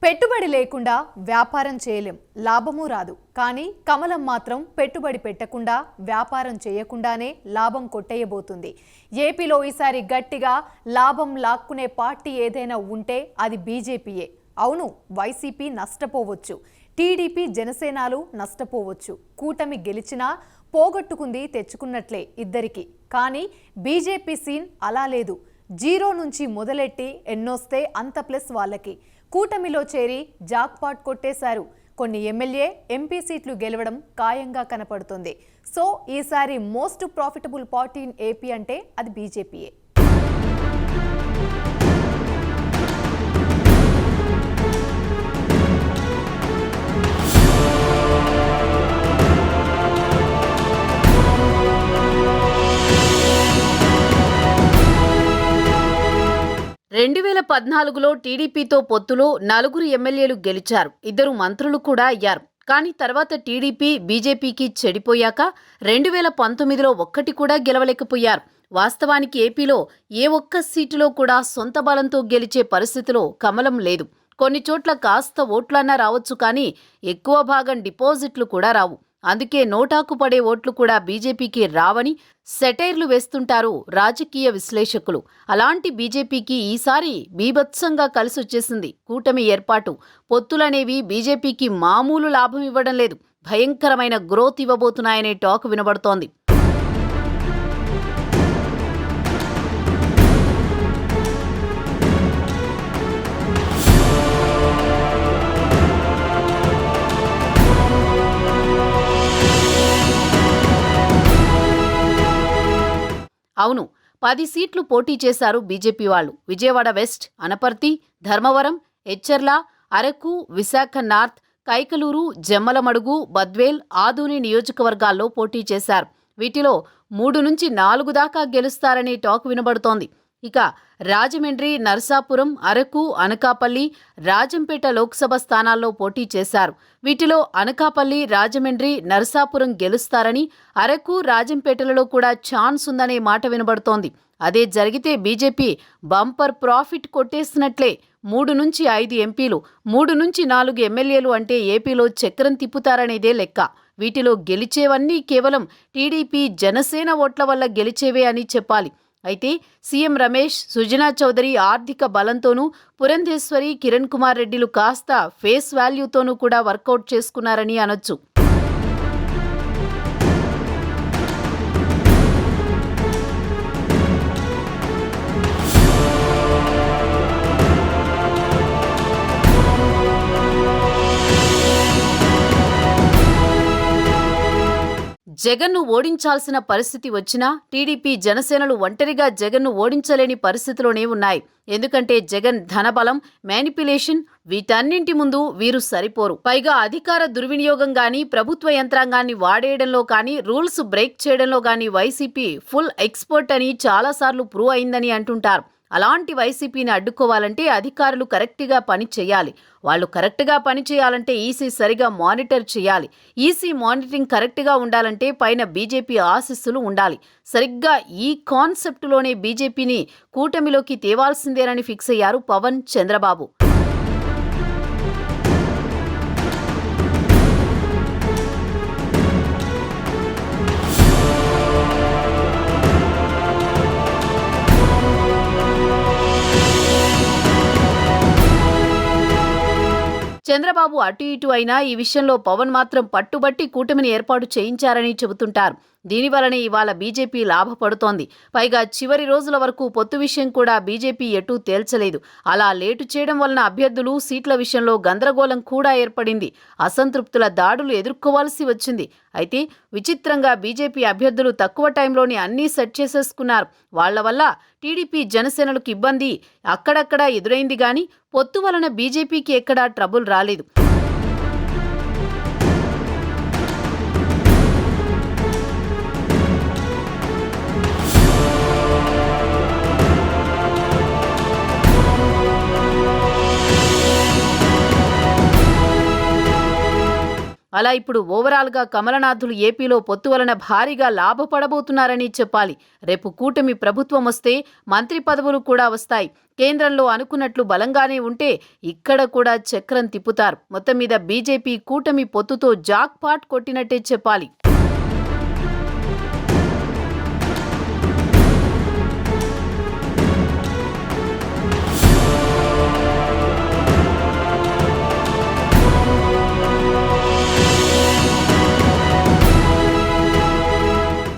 పెట్టుబడి లేకుండా వ్యాపారం చేయలేం, లాభము రాదు. కానీ కమలం మాత్రం పెట్టుబడి పెట్టకుండా వ్యాపారం చేయకుండానే లాభం కొట్టేయబోతుంది. ఏపీలో ఈసారి గట్టిగా లాభం లాక్కునే పార్టీ ఏదైనా ఉంటే అది బీజేపీయే. అవును, వైసీపీ నష్టపోవచ్చు, టీడీపీ జనసేనలు నష్టపోవచ్చు. కూటమి గెలిచినా పోగొట్టుకుంది తెచ్చుకున్నట్లే ఇద్దరికి. కానీ బీజేపీ సీన్ అలా లేదు. జీరో నుంచి మొదలెట్టి ఎన్నొస్తే అంత ప్లస్ వాళ్ళకి. కూటమిలో చేరి జాక్పాట్ కొట్టేశారు. కొన్ని ఎమ్మెల్యే ఎంపీ సీట్లు గెలవడం ఖాయంగా కనపడుతుంది. సో ఈసారి most profitable party in AP అంటే అది బీజేపీయే. రెండు 2014లో టీడీపీతో పొత్తులో 4 ఎమ్మెల్యేలు గెలిచారు, 2 మంత్రులు కూడా అయ్యారు. కానీ తర్వాత టీడీపీ బీజేపీకి చెడిపోయాక 2019లో ఒక్కటి కూడా గెలవలేకపోయారు. వాస్తవానికి ఏపీలో ఏ ఒక్క సీటులో కూడా సొంత బలంతో గెలిచే పరిస్థితిలో కమలం లేదు. కొన్ని చోట్ల కాస్త ఓట్లన్నా రావచ్చు, కానీ ఎక్కువ భాగం డిపాజిట్లు కూడా రావు. అందుకే నోటాకు పడే ఓట్లు కూడా బీజేపీకి రావని సెటైర్లు వేస్తుంటారు రాజకీయ విశ్లేషకులు. అలాంటి బీజేపీకి ఈసారి బీభత్సంగా కలిసొచ్చేసింది కూటమి ఏర్పాటు. పొత్తులనేవి బీజేపీకి మామూలు లాభం ఇవ్వడం లేదు, భయంకరమైన గ్రోత్ ఇవ్వబోతున్నాయనే టాక్ వినబడుతోంది. అవును, 10 సీట్లు పోటీ చేశారు బీజేపీ వాళ్ళు. విజయవాడ వెస్ట్, అనపర్తి, ధర్మవరం, ఎచ్చెర్ల, అరకు, విశాఖ నార్త్, కైకలూరు, జమ్మలమడుగు, బద్వేల్, ఆదోని నియోజకవర్గాల్లో పోటీ చేశారు. వీటిలో 3 నుంచి 4 దాకా గెలుస్తారనే టాక్ వినబడుతోంది. ఇక రాజమండ్రి, నర్సాపురం, అరకు, అనకాపల్లి, రాజంపేట లోక్సభ స్థానాల్లో పోటీ చేశారు. వీటిలో అనకాపల్లి, రాజమండ్రి, నర్సాపురం గెలుస్తారని, అరకు, రాజంపేటలలో కూడా ఛాన్స్ ఉందనే మాట వినబడుతోంది. అదే జరిగితే బీజేపీ బంపర్ ప్రాఫిట్ కొట్టేసినట్లే. 3 నుంచి 5 ఎంపీలు, 3 నుంచి 4 ఎమ్మెల్యేలు అంటే ఏపీలో చక్రం తిప్పుతారనేదే లెక్క. వీటిలో గెలిచేవన్నీ కేవలం టీడీపీ జనసేన ఓట్ల వల్ల గెలిచేవే అని చెప్పాలి. అయితే సీఎం రమేష్, సుజనా చౌదరి ఆర్థిక బలంతోనూ, పురంధేశ్వరి, కిరణ్ కుమార్ రెడ్డిలు కాస్త ఫేస్ వాల్యూతోనూ కూడా వర్కౌట్ చేసుకున్నారని అనొచ్చు. జగన్ను ఓడించాల్సిన పరిస్థితి వచ్చినా టీడీపీ జనసేనలు ఒంటరిగా జగన్ను ఓడించలేని పరిస్థితిలోనే ఉన్నాయి. ఎందుకంటే జగన్ ధనబలం, మ్యానిపులేషన్ వీటన్నింటి ముందు వీరు సరిపోరు. పైగా అధికార దుర్వినియోగం గానీ, ప్రభుత్వ యంత్రాంగాన్ని వాడేయడంలో కానీ, రూల్స్ బ్రేక్ చేయడంలో కానీ వైసీపీ ఫుల్ ఎక్స్పర్ట్ అని చాలాసార్లు ప్రూవ్ అయిందని అంటుంటారు. అలాంటి వైసీపీని అడ్డుకోవాలంటే అధికారులు కరెక్ట్గా పని చేయాలి. వాళ్ళు కరెక్ట్గా పని చేయాలంటే ఈసీ సరిగా మానిటర్ చేయాలి. ఈసీ మానిటరింగ్ కరెక్ట్గా ఉండాలంటే పైన బీజేపీ ఆశీస్సులు ఉండాలి. సరిగ్గా ఈ కాన్సెప్టులోనే బీజేపీని కూటమిలోకి తేవాల్సిందేనని ఫిక్స్ అయ్యారు పవన్, చంద్రబాబు. చంద్రబాబు అటు ఇటు అయినా ఈ విషయంలో పవన్ మాత్రం పట్టుబట్టి కూటమిని ఏర్పాటు చేయించారని చెబుతుంటారు. దీనివల్లనే ఇవాళ బీజేపీ లాభపడుతోంది. పైగా చివరి రోజుల వరకు పొత్తు విషయం కూడా బీజేపీ ఎటూ తేల్చలేదు. అలా లేటు చేయడం వలన అభ్యర్థులు, సీట్ల విషయంలో గందరగోళం కూడా ఏర్పడింది. అసంతృప్తుల దాడులు ఎదుర్కోవాల్సి వచ్చింది. అయితే విచిత్రంగా బీజేపీ అభ్యర్థులు తక్కువ టైంలోనే అన్నీ సెట్ చేసేసుకున్నారు. వాళ్ల వల్ల టీడీపీ జనసేనలకు ఇబ్బంది అక్కడక్కడా ఎదురైంది గాని పొత్తు వలన బీజేపీకి ఎక్కడా ట్రబుల్ రాలేదు. అలా ఇప్పుడు ఓవరాల్గా కమలనాథులు ఏపీలో పొత్తు వలన భారీగా లాభపడబోతున్నారని చెప్పాలి. రేపు కూటమి ప్రభుత్వం వస్తే మంత్రి పదవులు కూడా వస్తాయి. కేంద్రంలో అనుకున్నట్లు బలంగానే ఉంటే ఇక్కడ కూడా చక్రం తిప్పుతారు. మొత్తం మీద బీజేపీ కూటమి పొత్తుతో జాక్ పాట్ కొట్టినట్టే చెప్పాలి.